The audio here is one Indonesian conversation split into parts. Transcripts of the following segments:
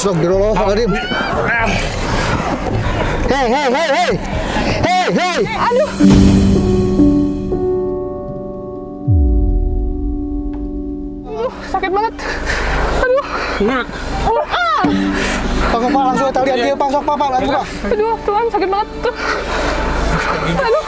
Astagfirullahaladzim. Hei. Aduh. Sakit banget. Aduh. Pak langsung tali dia Pak, sok Pak langsung Pak. Aduh, Tuhan sakit banget. Aduh.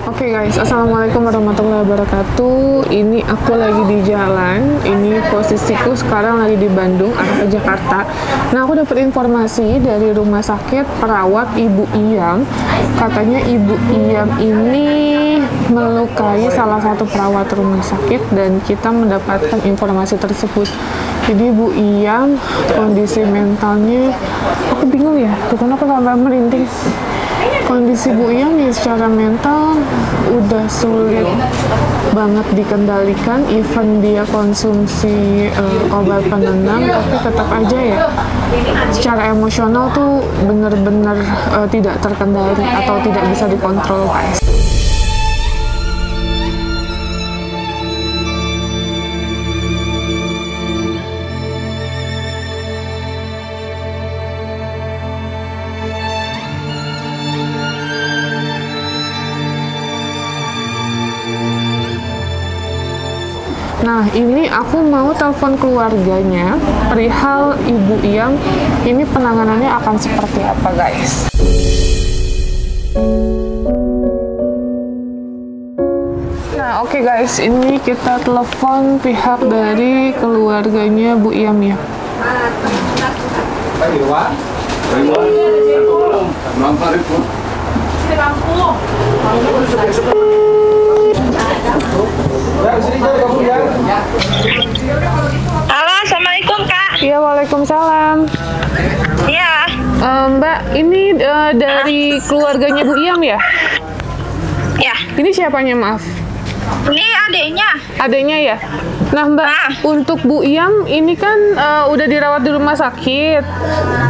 Oke guys, assalamualaikum warahmatullahi wabarakatuh. Ini aku lagi di jalan. Ini posisiku sekarang lagi di Bandung, arah ke Jakarta. Nah, aku dapat informasi dari rumah sakit perawat Ibu Iyam. Katanya Ibu Iyam ini melukai salah satu perawat rumah sakit dan kita mendapatkan informasi tersebut. Jadi Bu Iyam kondisi mentalnya, aku bingung ya, tuh kenapa sampai merinding. Kondisi Bu Iyam ya secara mental udah sulit banget dikendalikan, even dia konsumsi obat penenang, tapi tetap aja ya secara emosional tuh bener-bener tidak terkendali atau tidak bisa dikontrol guys. Nah, ini aku mau telepon keluarganya perihal Ibu Iyam. Ini penanganannya akan seperti apa, guys? Nah, oke guys, ini kita telepon pihak dari keluarganya Bu Iyam ya. Halo, assalamualaikum Kak. Iya, waalaikumsalam. Iya. Mbak, ini dari keluarganya Bu Iyam ya? Ya. Ini siapanya, maaf? Ini adiknya. Adiknya ya? Nah Mbak, untuk Bu Iyam ini kan udah dirawat di rumah sakit.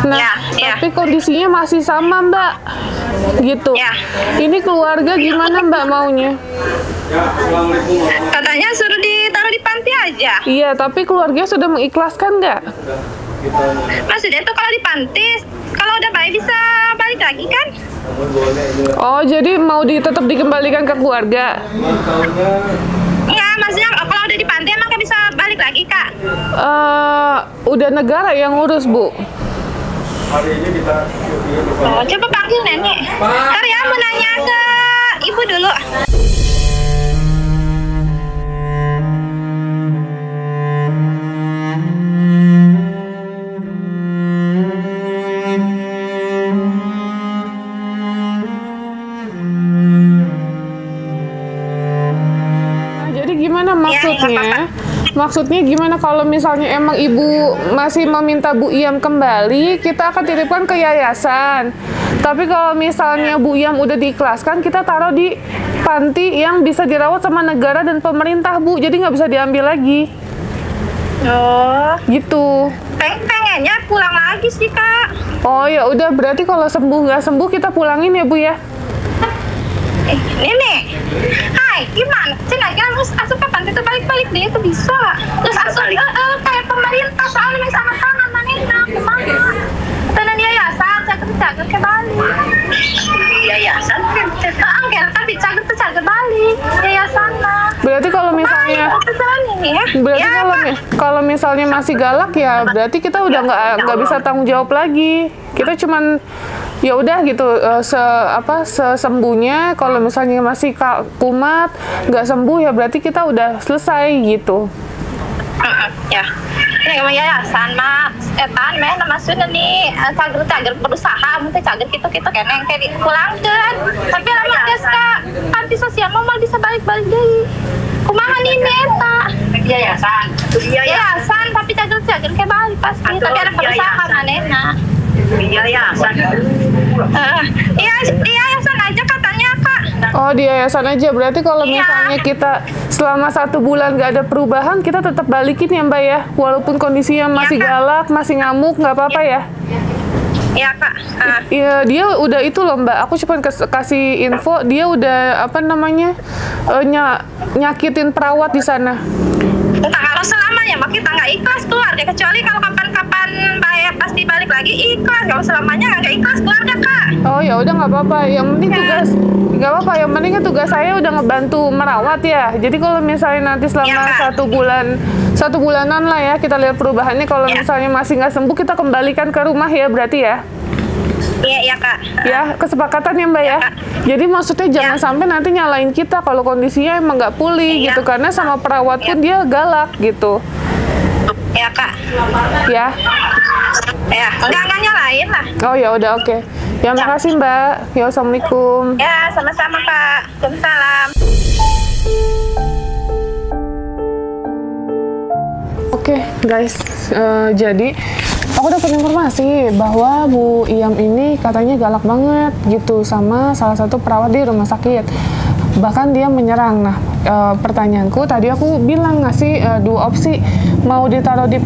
Nah, tapi kondisinya masih sama Mbak. Gitu. Ya. Ini keluarga gimana Mbak maunya? Katanya suruh ditaruh di panti aja. Iya, tapi keluarga sudah mengikhlaskan nggak? Maksudnya tuh kalau di panti, kalau udah baik bisa balik lagi kan? Oh, jadi mau tetap dikembalikan ke keluarga? Enggak, maksudnya kalau udah di panti emang bisa balik lagi Kak? Udah negara yang ngurus Bu. Oh, coba panggil nenek. Ntar ya, mau nanya ke ibu dulu. Gimana maksudnya? Maksudnya gimana kalau misalnya emang ibu masih meminta Bu Iyam kembali, kita akan titipkan ke yayasan. Tapi kalau misalnya Bu Iyam udah diikhlaskan, kita taruh di panti yang bisa dirawat sama negara dan pemerintah Bu, jadi nggak bisa diambil lagi. Oh, gitu. Pengennya pulang lagi sih Kak. Oh ya udah, berarti kalau sembuh nggak sembuh kita pulangin ya Bu ya. Nenek, hai, gimana? Cina harus asup ke panti itu balik-balik dia itu bisa. Terus asup kayak pemerintah soalnya sama tangan manena, kemana? Tenan yayasan, cager ke Bali. Yayasan kan? Angker tapi cager balik yayasan lah. Berarti kalau misalnya, kalau misalnya masih galak ya, berarti kita udah nggak bisa tanggung jawab lagi. Kita cuman ya udah gitu sesembuhnya. Kalau misalnya masih kumat nggak sembuh ya berarti kita udah selesai gitu. Ya ini emang yayasan mah etan meh maksudnya nih cager berusaha mungkin cager gitu keneng kayak dipulangkan tapi lama guys Kak panti sosial mau bisa balik deh kumaha nih eta yayasan tapi cager kayak balik pasti tapi ada berusaha manehna. Yayasan. Iya, yayasan aja katanya Kak. Oh, di yayasan aja. Berarti kalau misalnya kita selama 1 bulan nggak ada perubahan, kita tetap balikin ya Mbak ya? Walaupun kondisinya masih galak, masih ngamuk, nggak apa-apa ya? Iya kak. Iya, dia udah itu loh Mbak. Aku cuma kasih info, dia udah apa namanya nyakitin perawat di sana. Entah kalau selamanya mah kita nggak ikhlas keluarga, kecuali kalau kapan-kapan bayar pasti balik lagi ikhlas. Kalau selamanya nggak ikhlas keluarga kak. Oh ya udah nggak apa-apa. Yang penting tugas nggak apa-apa. Yang penting kan tugas saya udah ngebantu merawat ya. Jadi kalau misalnya nanti selama Ya, satu bulanan lah ya kita lihat perubahannya. Kalau misalnya masih nggak sembuh kita kembalikan ke rumah ya berarti ya. Iya, iya kak. Ya, kesepakatan ya Mbak ya. Jadi maksudnya jangan sampai nanti nyalain kita kalau kondisinya emang nggak pulih gitu. Karena sama perawat pun dia galak gitu. Ya kak. Ya. Ya, enggak nyalain lah. Oh ya udah oke. Ya makasih Mbak. Ya assalamualaikum. Ya, sama-sama kak. Waalaikumsalam. Oke guys, jadi aku dapat informasi bahwa Bu Iyam ini katanya galak banget gitu sama salah satu perawat di rumah sakit. Bahkan dia menyerang. Nah, pertanyaanku tadi aku bilang ngasih dua opsi, mau ditaruh di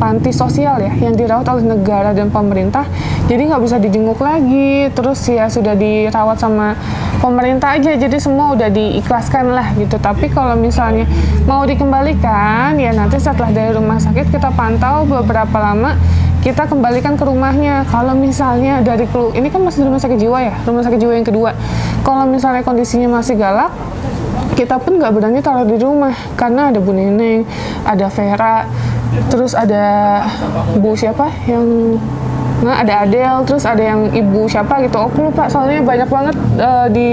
panti sosial ya yang dirawat oleh negara dan pemerintah, jadi nggak bisa dijenguk lagi, terus ya sudah dirawat sama pemerintah aja, jadi semua udah diikhlaskan lah gitu. Tapi kalau misalnya mau dikembalikan ya nanti setelah dari rumah sakit kita pantau beberapa lama, kita kembalikan ke rumahnya. Kalau misalnya dari ini kan masih rumah sakit jiwa ya, rumah sakit jiwa yang kedua. Kalau misalnya kondisinya masih galak, kita pun nggak berani taruh di rumah karena ada Bu Neneng, ada Vera, terus ada Bu siapa yang ada Adel, terus ada yang ibu siapa gitu, aku lupa soalnya banyak banget di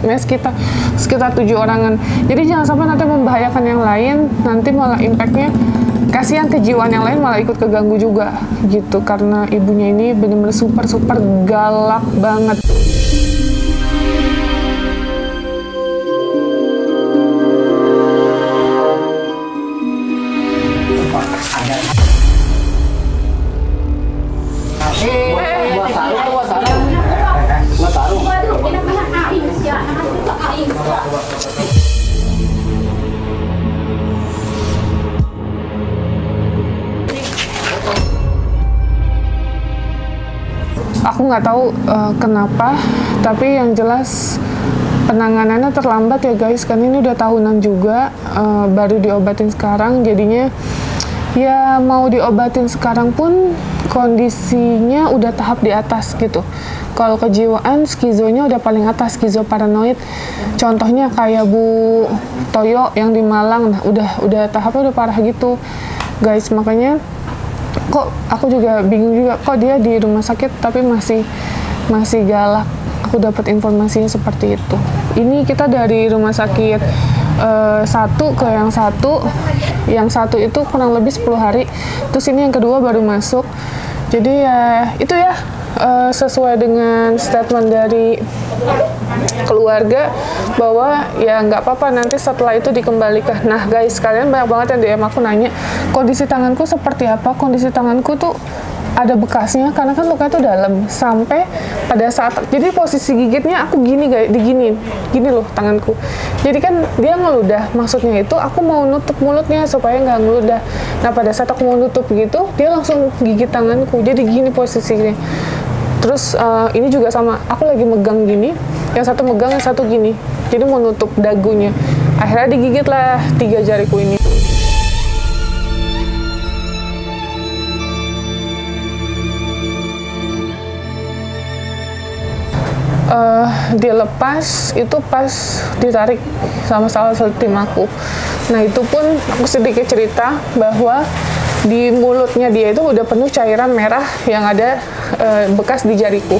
mes kita sekitar 7 orangan. Jadi jangan sampai nanti membahayakan yang lain, nanti malah impactnya kasihan kejiwaan yang lain malah ikut keganggu juga gitu, karena ibunya ini benar-benar super galak banget. Aku nggak tahu kenapa, tapi yang jelas penanganannya terlambat ya guys, kan ini udah tahunan juga, baru diobatin sekarang, jadinya ya mau diobatin sekarang pun kondisinya udah tahap di atas gitu. Kalau kejiwaan, skizonya udah paling atas, skizoparanoid. Contohnya kayak Bu Toyo yang di Malang, nah udah tahapnya udah parah gitu guys. Makanya kok aku juga bingung juga, kok dia di rumah sakit tapi masih galak. Aku dapat informasinya seperti itu. Ini kita dari rumah sakit satu ke yang satu itu kurang lebih 10 hari, terus ini yang kedua baru masuk. Jadi ya itu ya, sesuai dengan statement dari keluarga bahwa ya nggak apa-apa nanti setelah itu dikembalikan. Nah guys, kalian banyak banget yang DM aku nanya kondisi tanganku seperti apa. Kondisi tanganku tuh ada bekasnya karena kan lukanya tuh dalam, sampai pada saat jadi posisi gigitnya aku gini guys, gini loh tanganku. Jadi kan dia ngeludah, maksudnya itu aku mau nutup mulutnya supaya nggak ngeludah. Nah pada saat aku mau nutup gitu dia langsung gigit tanganku, jadi gini posisinya. Terus ini juga sama, aku lagi megang gini, yang satu megang, yang satu gini, jadi mau nutup dagunya. Akhirnya digigit lah 3 jariku ini. Dilepas itu pas ditarik sama salah satu tim aku. Nah itu pun aku sedikit cerita bahwa di mulutnya dia itu udah penuh cairan merah yang ada bekas di jariku.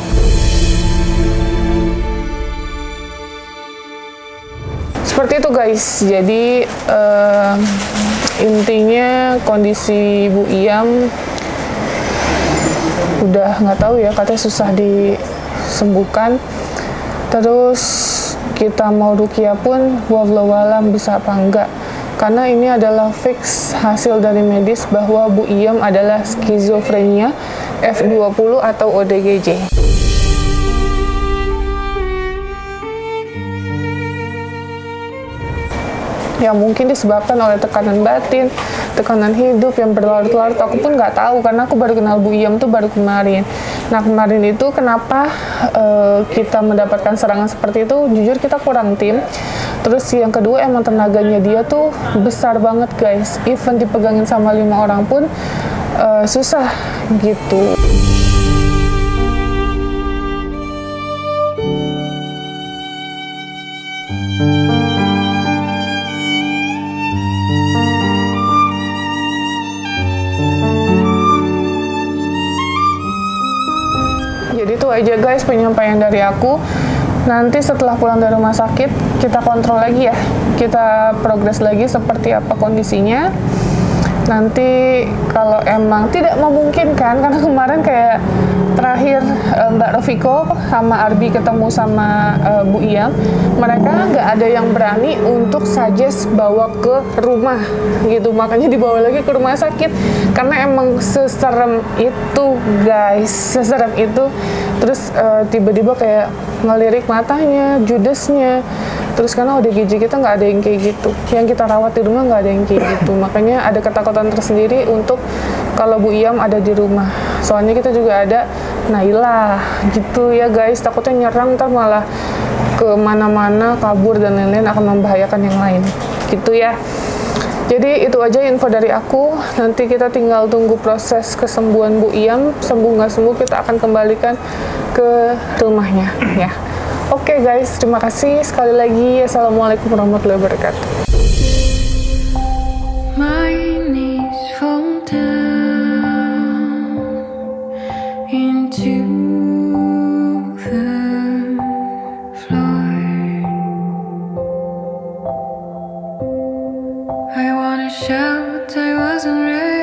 Seperti itu guys. Jadi intinya kondisi Bu Iyam udah nggak tahu ya, katanya susah disembuhkan. Terus kita mau ruqyah pun wallahualam bisa apa enggak, karena ini adalah fix hasil dari medis bahwa Bu Iyam adalah skizofrenia F20 atau ODGJ. yang mungkin disebabkan oleh tekanan batin, tekanan hidup yang berlarut-larut. Aku pun nggak tahu karena aku baru kenal Bu Iyam tuh baru kemarin. Nah kemarin itu kenapa kita mendapatkan serangan seperti itu? Jujur kita kurang tim. Terus yang kedua emang tenaganya dia tuh besar banget guys. Even dipegangin sama 5 orang pun susah gitu. Jadi itu aja guys penyampaian dari aku. Nanti setelah pulang dari rumah sakit, kita kontrol lagi ya. Kita progres lagi seperti apa kondisinya. Nanti kalau emang tidak memungkinkan, karena kemarin kayak terakhir Mbak Rofiko sama Arbi ketemu sama Bu Iyam, mereka nggak ada yang berani untuk suggest bawa ke rumah gitu, makanya dibawa lagi ke rumah sakit karena emang seserem itu guys, seserem itu. Terus tiba-tiba kayak ngelirik matanya, judesnya. Terus karena ODGJ kita nggak ada yang kayak gitu, yang kita rawat di rumah nggak ada yang kayak gitu, makanya ada ketakutan tersendiri untuk kalau Bu Iyam ada di rumah. Soalnya kita juga ada Naila gitu ya guys, takutnya nyerang ntar malah kemana-mana, kabur dan lain-lain, akan membahayakan yang lain gitu ya. Jadi itu aja info dari aku. Nanti kita tinggal tunggu proses kesembuhan Bu Iyam. Sembuh nggak sembuh kita akan kembalikan ke rumahnya ya. Oke guys, terima kasih sekali lagi. Assalamualaikum warahmatullahi wabarakatuh. My knees fall down into the floor. I wanna shout, I wasn't ready.